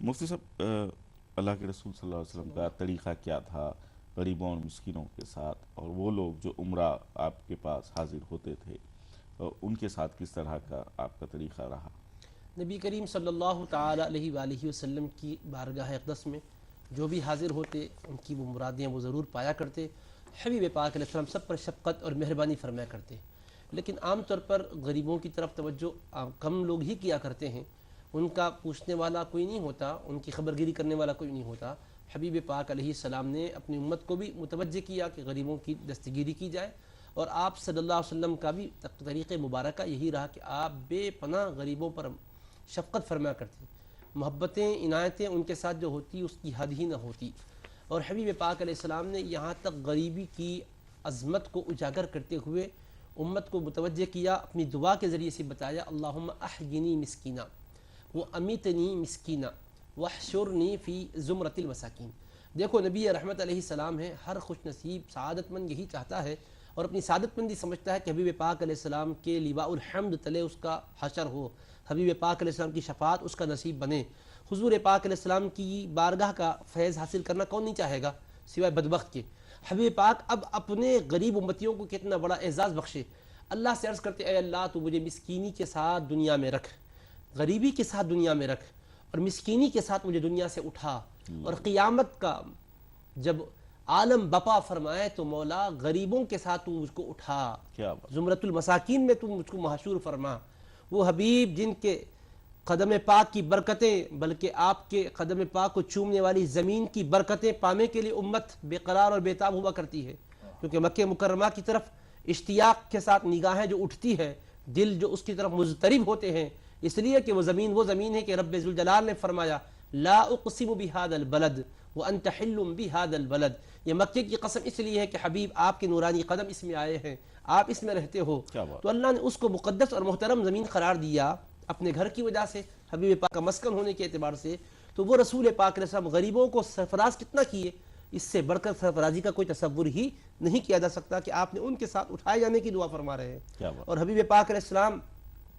مفتی صاحب، اللہ کے رسول صلی اللہ علیہ وسلم کا طریقہ کیا تھا غریبوں اور مسکینوں کے ساتھ، اور وہ لوگ جو عمرہ آپ کے پاس حاضر ہوتے تھے ان کے ساتھ کس طرح کا آپ کا طریقہ رہا؟ نبی کریم صلی اللہ تعالی علیہ وآلہ وسلم کی بارگاہ اقدس میں جو بھی حاضر ہوتے ان کی وہ مرادیں وہ ضرور پایا کرتے۔ حبیب پاک علیہ السلام سب پر شفقت اور مہربانی فرمایا کرتے، لیکن عام طور پر غریبوں کی طرف توجہ کم لوگ ہی کیا کرتے ہیں، ان کا پوچھنے والا کوئی نہیں ہوتا، ان کی خبر گیری کرنے والا کوئی نہیں ہوتا۔ حبیب پاک علیہ السلام نے اپنی امت کو بھی متوجہ کیا کہ غریبوں کی دستگیری کی جائے، اور آپ صلی اللہ علیہ وسلم کا بھی طریق مبارکہ یہی رہا کہ آپ بے پناہ غریبوں پر شفقت فرمایا کرتے، محبتیں عنایتیں ان کے ساتھ جو ہوتی اس کی حد ہی نہ ہوتی۔ اور حبیب پاک علیہ السلام نے یہاں تک غریبی کی عظمت کو اجاگر کرتے ہوئے امت کو متوجہ کیا، اپنی دعا کے ذریعے سے بتایا، اللہم احینی مسکینہ وامیتنی مسکینہ واحشرنی فی زمرۃ المساکین۔ دیکھو نبی رحمت علیہ السلام ہے، ہر خوش نصیب سعادت مند یہی چاہتا ہے اور اپنی سعادت مندی سمجھتا ہے کہ حبیب پاک علیہ السلام کے لواء الحمد تلے اس کا حشر ہو، حبیب پاک علیہ السلام کی شفاعت اس کا نصیب بنے۔ حضور پاک علیہ السلام کی بارگاہ کا فیض حاصل کرنا کون نہیں چاہے گا سوائے بدبخت کے۔ حبیب پاک اب اپنے غریب امتیوں کو کتنا بڑا اعزاز بخشے، اللہ سے عرض کرتے، اے اللہ تو مجھے مسکینی کے ساتھ دنیا میں رکھ، غریبی کے ساتھ دنیا میں رکھ، اور مسکینی کے ساتھ مجھے دنیا سے اٹھا، اور قیامت کا جب عالم بپا فرمائے تو مولا غریبوں کے ساتھ تو مجھ کو اٹھا، زمرۃ المساکین میں تو مجھ کو محشور فرما۔ وہ حبیب جن کے قدم پاک کی برکتیں، بلکہ آپ کے قدم پاک کو چومنے والی زمین کی برکتیں پانے کے لیے امت بے قرار اور بے تاب ہوا کرتی ہے، کیونکہ مکہ مکرمہ کی طرف اشتیاق کے ساتھ نگاہیں جو اٹھتی ہے، دل جو اس کی طرف مضطرب ہوتے ہیں، اس لیے کہ وہ زمین ہے کہ رب ذوالجلال نے فرمایا لا اقسم بہذا البلد وانت حل بہذا البلد۔ یہ مکے کی قسم اس لیے ہے کہ حبیب آپ کے نورانی قدم اس میں آئے ہیں، آپ اس میں رہتے ہو، تو اللہ نے اس کو مقدس اور محترم زمین قرار دیا اپنے گھر کی وجہ سے، حبیب پاک کا مسکن ہونے کے اعتبار سے۔ تو وہ رسول پاک علیہ السلام غریبوں کو سرفراز کتنا کیے، اس سے بڑھ کر سرفرازی کا کوئی تصور ہی نہیں کیا جا سکتا کہ آپ نے ان کے ساتھ اٹھائے جانے کی دعا فرما رہے ہیں۔ اور حبیب پاک علیہ السلام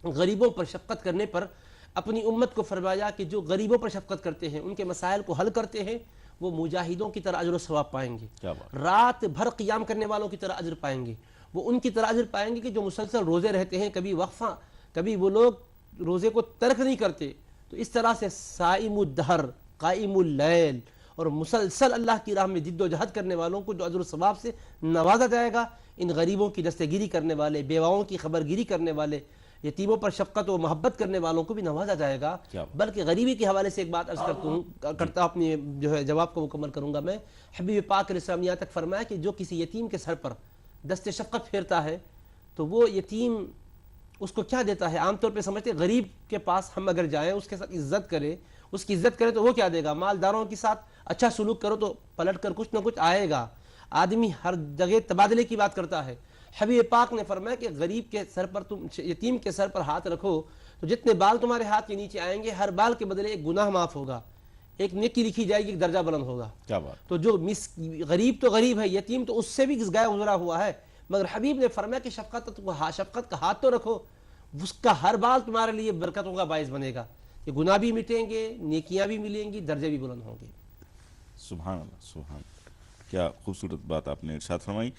غریبوں پر شفقت کرنے پر اپنی امت کو فرمایا کہ جو غریبوں پر شفقت کرتے ہیں، ان کے مسائل کو حل کرتے ہیں، وہ مجاہدوں کی طرح اجر و ثواب پائیں گے، رات بھر قیام کرنے والوں کی طرح اجر پائیں گے، وہ ان کی طرح اجر پائیں گے کہ جو مسلسل روزے رہتے ہیں، کبھی وقفہ، کبھی وہ لوگ روزے کو ترک نہیں کرتے۔ تو اس طرح سے صائم الدہر، قائم اللیل، اور مسلسل اللہ کی راہ میں جد و جہد کرنے والوں کو جو اجر و ثواب سے نوازا جائے گا، ان غریبوں کی دستگیری کرنے والے، بیواؤں کی خبر گیری کرنے والے، یتیموں پر شفقت و محبت کرنے والوں کو بھی نوازا جائے گا۔ بلکہ غریبی کے حوالے سے ایک بات عرض کرتا اپنے جو ہے جواب کو مکمل کروں گا میں۔ حبیب پاک علیہ السلام نے یہاں تک فرمایا کہ جو کسی یتیم کے سر پر دست شفقت پھیرتا ہے تو وہ یتیم اس کو کیا دیتا ہے؟ عام طور پہ سمجھتے ہیں غریب کے پاس ہم اگر جائیں، اس کے ساتھ عزت کریں، اس کی عزت کریں تو وہ کیا دے گا؟ مالداروں کے ساتھ اچھا سلوک کرو تو پلٹ کر کچھ نہ کچھ آئے گا۔ آدمی ہر جگہ تبادلے کی بات کرتا ہے۔ حبیب پاک نے فرمایا کہ غریب کے سر پر تم، یتیم کے سر پر ہاتھ رکھو تو جتنے بال تمہارے ہاتھ کے نیچے آئیں گے، ہر بال کے بدلے ایک گناہ معاف ہوگا، ایک نیکی لکھی جائے گی، ایک درجہ بلند ہوگا۔ تو جو غریب تو غریب ہے، یتیم تو اس سے بھی گیا گزرا ہوا ہے، مگر حبیب نے فرمایا کہ شفقت کا ہاتھ تو رکھو، اس کا ہر بال تمہارے لیے برکتوں کا باعث بنے گا، کہ گناہ بھی مٹیں گے، نیکیاں بھی ملیں گی، درجے بھی بلند ہوں گے۔ سبحان اللہ، سبحان اللہ، کیا خوبصورت بات آپ نے ارشاد فرمائی۔